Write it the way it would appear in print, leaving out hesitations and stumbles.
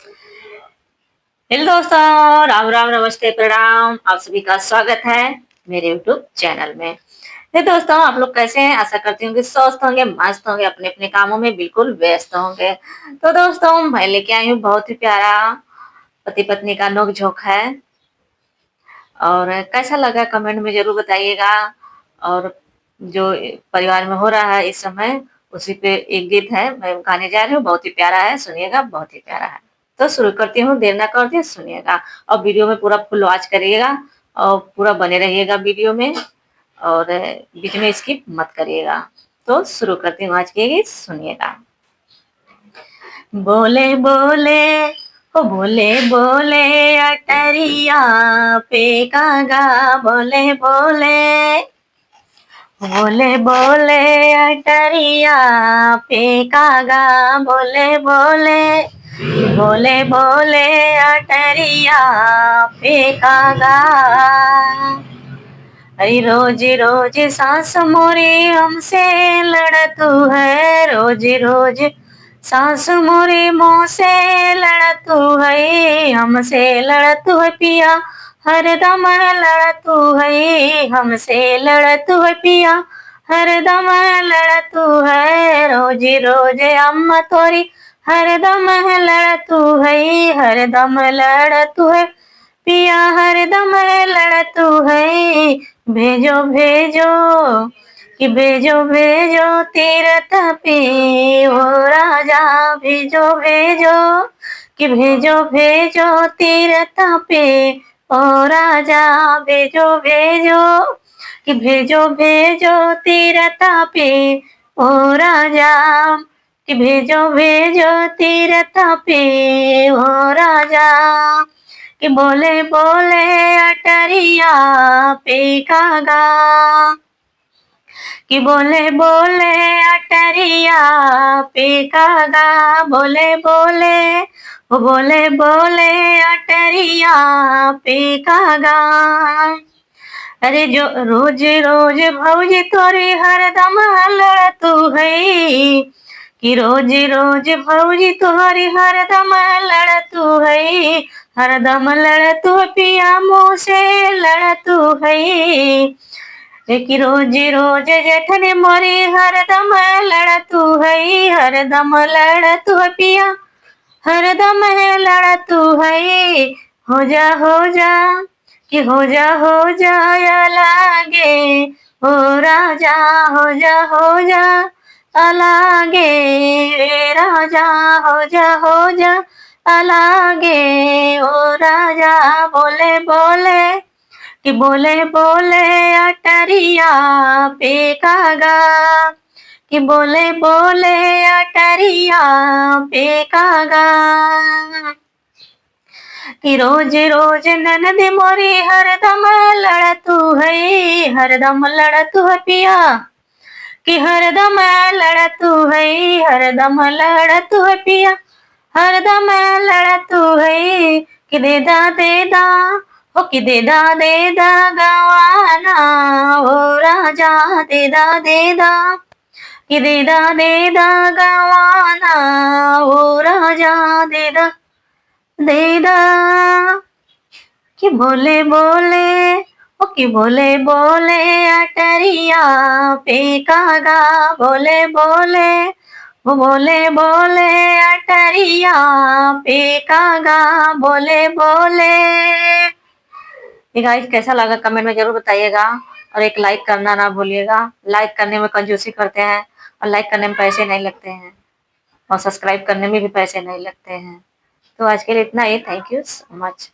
Hello दोस्तों, राम राम नमस्ते प्रणाम। आप सभी का स्वागत है मेरे यूट्यूब चैनल में। तो दोस्तों, आप लोग कैसे हैं? आशा करती हूँ कि स्वस्थ होंगे, मस्त होंगे, अपने अपने कामों में बिल्कुल व्यस्त होंगे। तो दोस्तों, मैं लेके आई हूँ बहुत ही प्यारा पति पत्नी का नोक-झोंक है। और कैसा लगा कमेंट में जरूर बताइएगा। और जो परिवार में हो रहा है इस समय, उसी पे एक गीत है, मैं गाने जा रही हूँ, बहुत ही प्यारा है, सुनिएगा, बहुत ही प्यारा है। तो शुरू करती हूँ, देर ना करते सुनिएगा। और वीडियो में पूरा फुल वॉच करिएगा और पूरा बने रहिएगा वीडियो में। और बीच में स्किप मत करिएगा। तो शुरू करती हूँ आज के गीत, सुनिएगा। बोले बोले ओ बोले बोले अटरिया पे कागा, बोले बोले बोले बोले अटरिया पे कागा, बोले बोले बोले बोले अटरिया पे कागा। अरे रोज रोज सास मोरी हमसे लड़तू है, रोज रोज सास मोरी मुँह से लड़तू है, हमसे लड़तू है पिया, हरदम लड़तू है, हमसे लड़तू है पिया, हरदम लड़तू है। रोज रोज अम्मा तोरी हरदम लड़तू है, हरदम लड़तू है पिया, हरदम लड़तू है। भेजो भेजो कि भेजो भेजो तीरथ पे ओ राजा, भेजो भेजो कि भेजो भेजो तीरथ पे ओ राजा, भेजो भेजो कि भेजो भेजो तीरथ पे ओ राजा, कि भेजो भेजो तीरथ पे ओ राजा। कि बोले बोले अटरिया पे कागा, कि बोले बोले अटरिया पे कागा, बोले बोले बोले बोले अटरिया पे कागा। अरे जो रोज रोज भौजी तोरी हरदम लड़तू है, कि रोज रोज भौजी तोहरी हरदम लड़तू है, हरदम लड़तू पिया मुँह से लड़तू है। कि रोज रोज जेठने मोरी हरदम लड़तू है, हरदम लड़तू पिया, हरदम लड़तू है। हो जा कि हो जा लागे ओ राजा, हो जा अलागे राजा, हो जा अलागे ओ राजा। बोले बोले कि बोले बोले अटरिया पे कागा, कि बोले बोले अटरिया पे कागा। कि रोज रोज ननद मोरी हरदम लड़तू है, हरदम लड़तू है पिया, कि हरदम लड़तू है, हरदम लड़तू है पिया, हरदम लड़तू है। कि दे दा हो, कि दे दा गवाना ओ राजा, दे दा कि दे दा गवाना ओ राजा, दे दा कि बोले बोले ओ, कि बोले बोले अटरिया पे कागा, बोले बोले बोले बोले अटरिया पे कागा, बोले बोले। गाइस, कैसा लगा कमेंट में जरूर बताइएगा। और एक लाइक करना ना भूलिएगा, लाइक करने में कंजूसी करते हैं और लाइक करने में पैसे नहीं लगते हैं, और सब्सक्राइब करने में भी पैसे नहीं लगते हैं। तो आज के लिए इतना ही। Thank you so much.